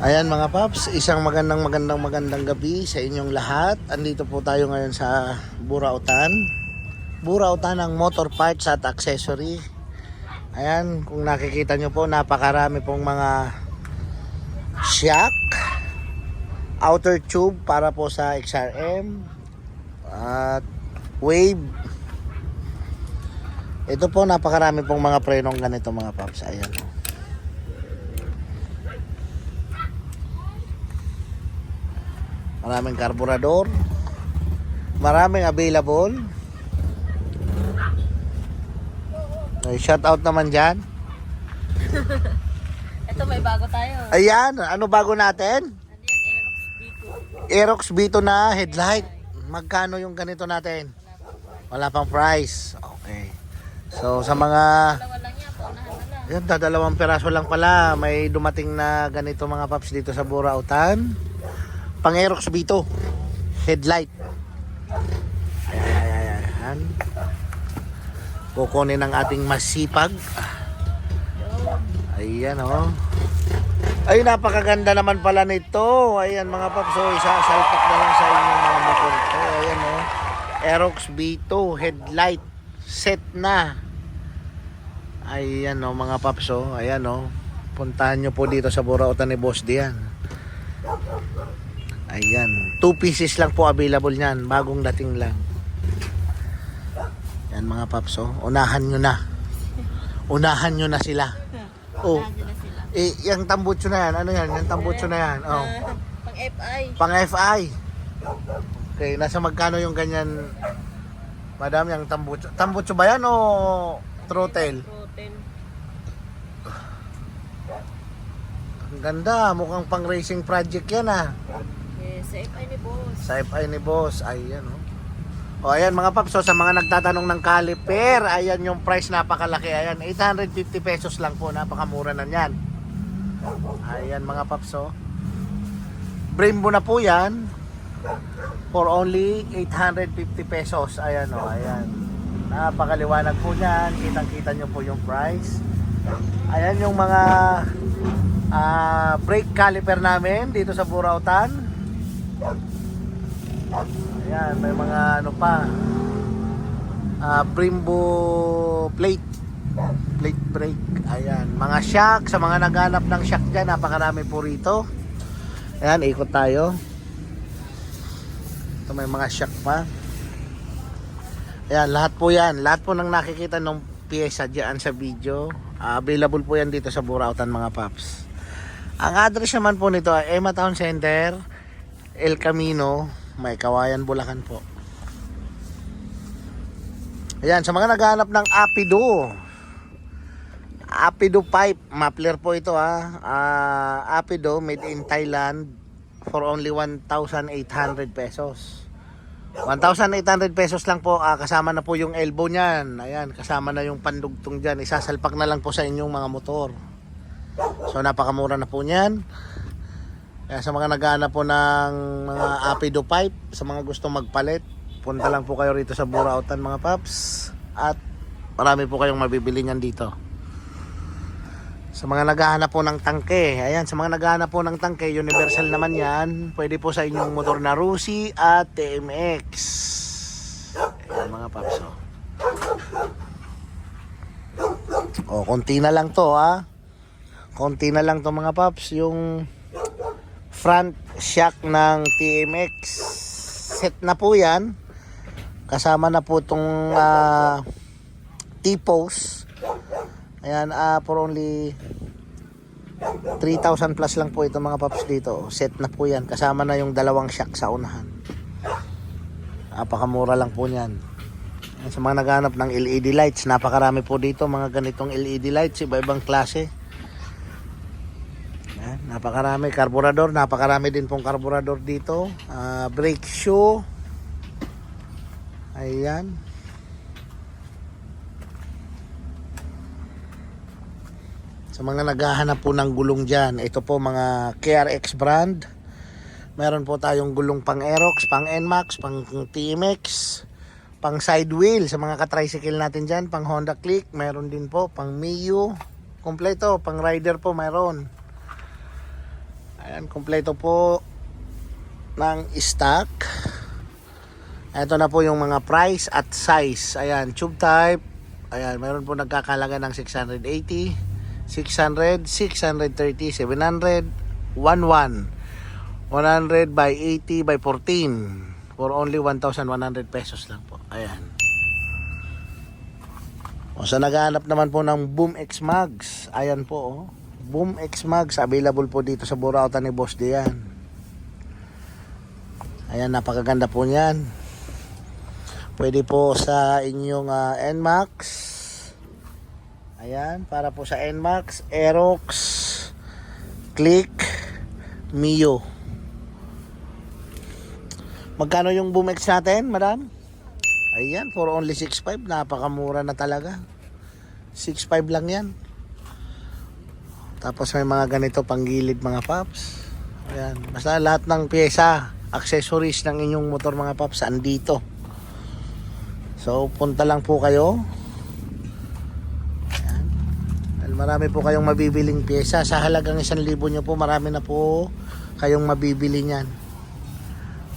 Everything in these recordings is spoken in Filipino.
Ayan mga paps, isang magandang gabi sa inyong lahat. Andito po tayo ngayon sa Burautan. Burautan ng motor parts at accessory. Ayan, kung nakikita nyo po, napakarami pong mga shock, outer tube para po sa XRM at wave. Ito po, napakarami pong mga prenong ganito mga paps. Ayan. Maraming karburador, maraming available. Ay, shout out naman dyan. Ito may bago tayo. Ayan, ano bago natin? Ano yan? Aerox B2 na headlight. Magkano yung ganito natin? Wala pang price. Okay. So sa mga Dalawa lang yan, paunahan na lang. yan, dadalawang piraso lang pala. May dumating na ganito mga paps dito sa Burautan. Pang Aerox B2 headlight. Ayan. Kukunin ng ating masipag. Ayan oh. Ay, napakaganda naman pala nito. Ayan mga paps, so isasalpak na lang sa inyong mga motor ito. Ayan oh. Aerox B2 headlight set na. Ayan oh mga paps oh. Ayan oh. Puntahan nyo po dito sa Burautan ni Boss Dian. Ayan, 2 pieces lang po available niyan, bagong dating lang. Yan mga paps oh. Unahan nyo na. Unahan nyo na sila. Oh. Unahan na sila. Yung tambutso na yan, ano yan? Yung tambutso na yan. Oh. Pang FI. Pang FI. Okay, nasa magkano yung ganyan? Madam, yung tambutso. Tambutso ba yan o throttle? Protein. Ang ganda, mukhang pang racing project yan ah. Yes, sa FI ni boss. Sa FI ni Boss, ayan oh. O ayan mga paps, so, sa mga nagtatanong ng caliper, ayan yung price, napakalaki. Ayan, 850 pesos lang po, napakamura na yan. Ayan mga paps oh. Brembo na po yan for only 850 pesos. Ayan oh, ayan. Napakaliwanag po yan, kitang-kita nyo po yung price. Ayan yung mga brake caliper namin dito sa Burautan. Ayan, may mga ano pa, Brembo plate brake. Ayan, mga shock, sa mga naghanap ng shock dyan, napakarami po rito. Ayan, ikot tayo. Ito may mga shock pa. Ayan, lahat po yan, lahat po ng nakikita ng pyesa dyan sa video, available po yan dito sa Burautan mga paps. Ang address naman po nito ay Emma Town Center, El Camino, May Kawayan, Bulacan po. Ayan, sa mga naghahanap ng Apido pipe, muffler po ito Apido made in Thailand for only 1,800 pesos. 1,800 pesos lang po, kasama na po yung elbow niyan. Ayan, kasama na yung pandugtong diyan. Isasalpak na lang po sa inyong mga motor. So napakamura na po niyan. Kaya sa mga naghahanap po ng mga Apido pipe, sa mga gustong magpalit, punta lang po kayo rito sa Burautan mga paps. At marami po kayong mabibili niyan dito. Sa mga naghahanap po ng tangke, ayan, sa mga naghahanap po ng tangke, universal naman yan. Pwede po sa inyong motor na Rusi at TMX. Ayan mga paps oh. Konti na lang to konti na lang to mga paps, yung front shock ng TMX set na po yan, kasama na po itong T-post. Ayan, for only 3,000 plus lang po ito mga paps dito. Set na po yan, kasama na yung dalawang shock sa unahan. Napakamura lang po yan. Ayan, sa mga naghanap ng LED lights, napakarami po dito mga ganitong LED lights, iba-ibang klase. Napakarami. Karburador, napakarami din pong karburador dito. Brake shoe. Ayan. Sa mga naghahanap po ng gulong dyan, ito po mga KRX brand. Meron po tayong gulong pang Aerox, pang NMAX, pang TMX, pang side wheel. Sa mga ka-tricycle natin dyan, pang Honda Click. Meron din po, pang Mio. Kompleto, pang rider po meron. Ayan, kompleto po ng stock. Ito na po yung mga price at size. Ayan, tube type. Ayan, mayroon po nagkakalaga ng 680, 600, 630, 700, 11, 100 by 80 by 14 for only 1,100 pesos lang po. Ayan. O sa naghahanap naman po ng Boom X Mags, ayan po oh. Boom X Mags available po dito sa Burauta ni Boss Dian. Ayan, napakaganda po niyan. Pwede po sa inyong NMAX. Ayan, para po sa NMAX, Aerox, Click, Mio. Magkano yung Boom X natin, madam? Ayan, for only 6.5. Napakamura na talaga. 6.5 lang yan. Tapos may mga ganito panggilid mga paps. Ayan, basta lahat ng pyesa, accessories ng inyong motor mga paps andito. So punta lang po kayo. Ayan. Dahil marami po kayong mabibiling pyesa. Sa halagang 1,000 nyo po, marami na po kayong mabibili niyan.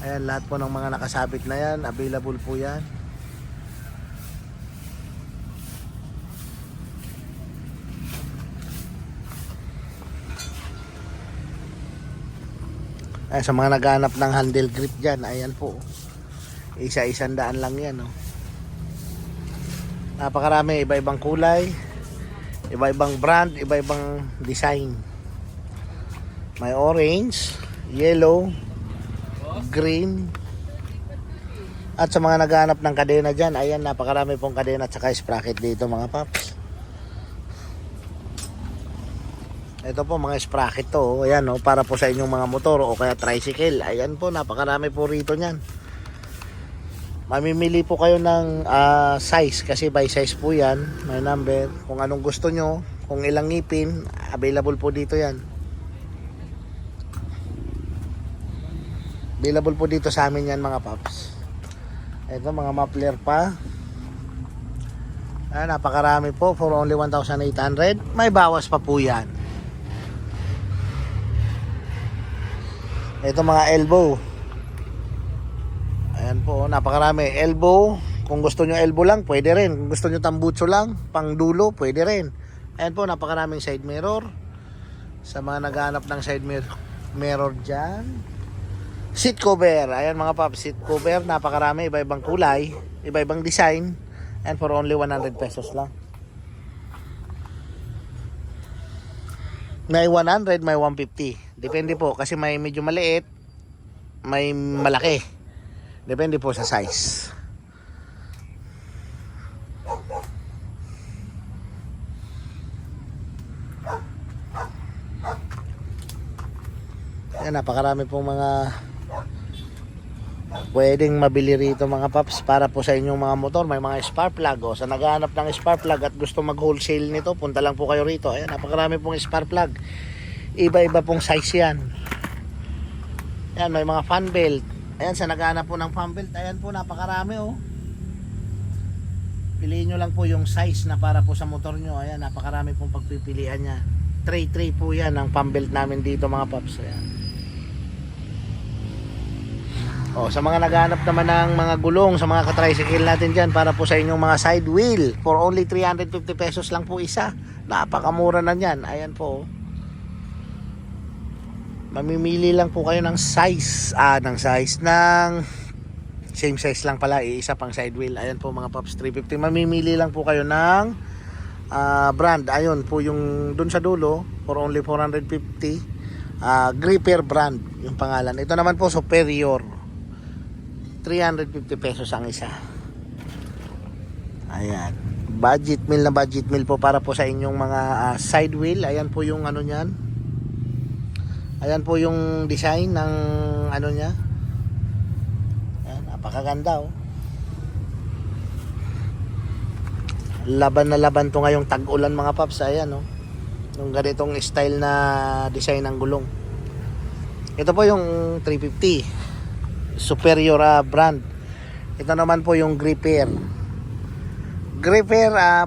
Ayan, lahat po ng mga nakasabit na yan, available po yan. Ay, sa mga naghanap ng handle grip dyan, ayan po. Isa-100 lang yan. Oh. Napakarami, iba-ibang kulay, iba-ibang brand, iba-ibang design. May orange, yellow, green. At sa mga naghanap ng kadena dyan, ayan, napakarami pong kadena at saka sprocket dito mga paps. Ito po mga sprocket to, oh. Ayan, oh, para po sa inyong mga motor o kaya tricycle. Ayan po, napakarami po rito niyan. Mamimili po kayo ng size kasi by size po yan. May number, kung anong gusto nyo, kung ilang ngipin, available po dito yan. Available po dito sa amin yan mga paps. Ito mga muffler pa. Ayan, napakarami po for only 1,800. May bawas pa po yan. Ito mga elbow. Ayan po, napakarami. Elbow, kung gusto nyo elbow lang, pwede rin. Kung gusto nyo tambutso lang, pang dulo, pwede rin. Ayan po, napakaraming side mirror. Sa mga naghahanap ng side mirror dyan. Seat cover. Ayan mga pop, seat cover. Napakarami, iba-ibang kulay, iba-ibang design. And for only 100 pesos lang. May 100, may 150. Depende po kasi may medyo maliit, may malaki. Depende po sa size. Yan, napakarami pong mga pwedeng mabili rito mga paps para po sa inyong mga motor. May mga spark plug. O, sa naghahanap ng spark plug at gusto mag wholesale nito, punta lang po kayo rito. Ayan, napakarami pong spark plug. Iba-iba pong size yan. Ayan, may mga fan belt. Ayan, sa naghahanap po ng fan belt, ayan po, napakarami oh. Piliin nyo lang po yung size na para po sa motor nyo. Ayan, napakarami pong pagpipilian nya. Tray po yan ang fan belt namin dito mga paps. Ayan. O, sa mga naghahanap naman ng mga gulong sa mga ka-tricycle natin dyan para po sa inyong mga side wheel, for only 350 pesos lang po isa. Napakamura na yan. Ayan po. Mamimili lang po kayo ng size. Ng same size lang pala. Isa pang side wheel. Ayan po mga paps, 350. Mamimili lang po kayo ng brand. Ayun po yung dun sa dulo, for only 450. Gripper brand yung pangalan. Ito naman po Superior, 350 pesos ang isa. Ayan, budget meal na budget meal po para po sa inyong mga side wheel. Ayan po yung ano nyan. Ayan po yung design ng ano nya. Ayan, napakaganda oh. Laban na laban to ngayong tag-ulan mga paps. Ayan oh, yung ganitong style na design ng gulong. Ito po yung 350 Superior brand. Ito naman po yung Gripper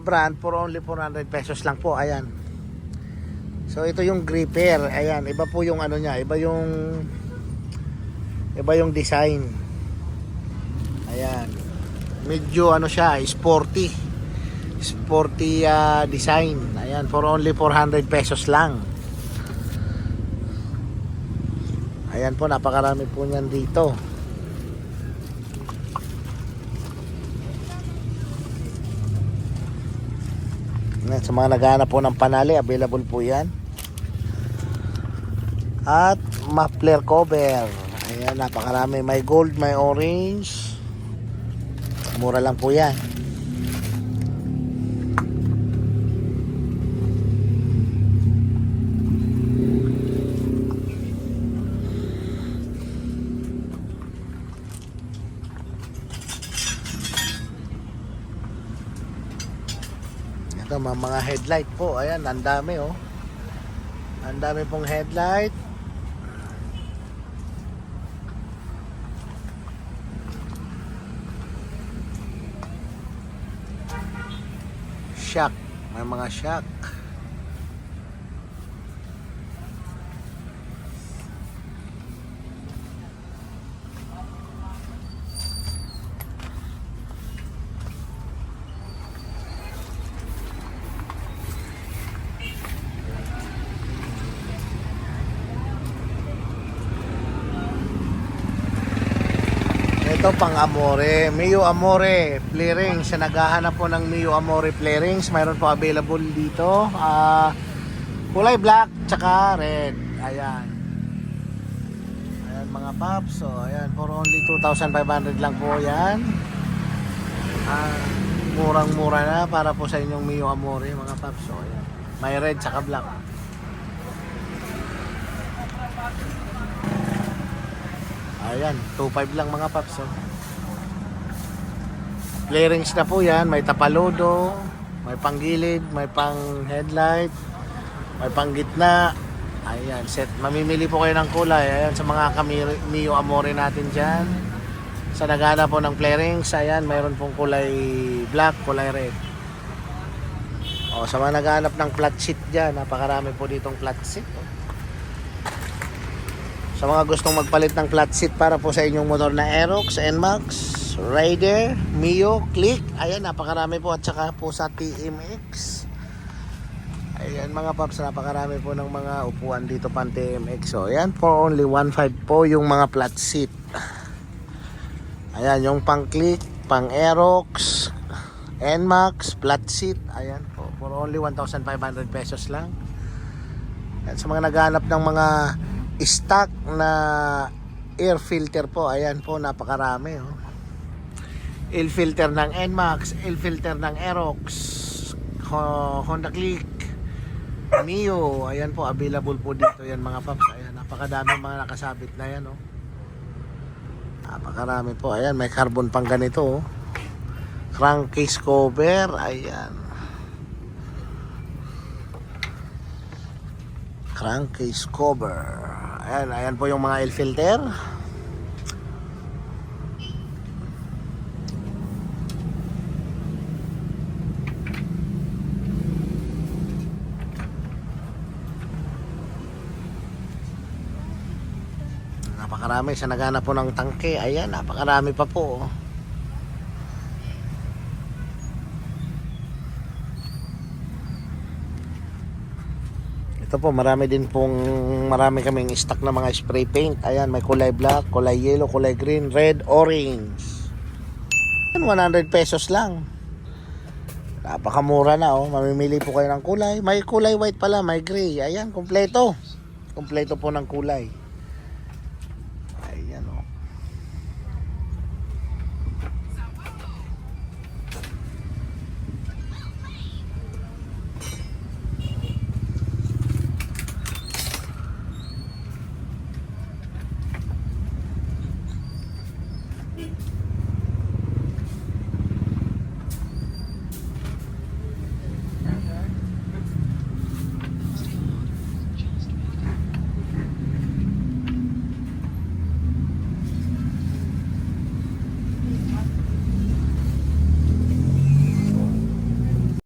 brand for only 400 pesos lang po. Ayan, So ito yung gripper. Ayan, iba po yung ano niya, iba yung design. Ayan. Medyo ano siya, sporty. Sporty design. Ayan, for only 400 pesos lang. Ayan po, napakarami po niyan dito. Ayan, sa mga naghahanap po ng panali, available po yan. At muffler cover. Ayan, napakarami. May gold, may orange. Mura lang po yan. Ito, mga headlight po. Ayan, ang dami oh. Ang dami pong headlight. Shock. May mga shock. Ito pang Amore, Mio Amore Flarings. Sa naghahanap po ng Mio Amore Flarings, mayroon po available dito. Kulay black tsaka red. Ayan. Ayan mga paps. So, ayan, for only 2,500 lang po yan. Murang-mura na para po sa inyong Mio Amore mga paps. So, ayan. May red tsaka black. Ayan, 2.5 lang mga paps. Oh. Flarings na po yan. May tapalodo, may panggilid, may pang headlight, may pang gitna. Ayan, set. Mamimili po kayo ng kulay. Ayan, sa mga Mio Amore natin dyan. Sa nagana po ng flarings, ayan, mayroon pong kulay black, kulay red. O, sa mga naghanap ng flat seat dyan, napakarami po ditong flat seat. Oh. Sa mga gustong magpalit ng flat seat para po sa inyong motor na Aerox, NMAX, Raider, Mio, Click. Ayan, napakarami po. At saka po sa TMX. Ayan mga paps, napakarami po ng mga upuan dito pang TMX. So, ayan, for only 1.5 po yung mga flat seat. Ayan, yung pang Click, pang Aerox, NMAX, flat seat. Ayan po, for only 1,500 pesos lang. Ayan, sa mga naghanap ng mga stock na air filter po, ayan po, napakarami oh. Air filter ng NMAX, air filter ng Aerox, Honda Click, Mio, ayan po, available po dito yan mga paps. Ayan, napakadami mga nakasabit na yan oh. Napakarami po. Ayan, may carbon pang ganito oh. Crankcase cover, ayan, crankcase cover. Ayan, ayan po yung mga air filter. Napakarami. Sa naghanap po ng tangke, ayan, napakarami pa po. Ito po, marami kaming stock na mga spray paint. Ayan, may kulay black, kulay yellow, kulay green, red, orange. 100 pesos lang. Napakamura na oh. Mamimili po kayo ng kulay. May kulay white pala, may gray. Ayan, kompleto. Kompleto po ng kulay.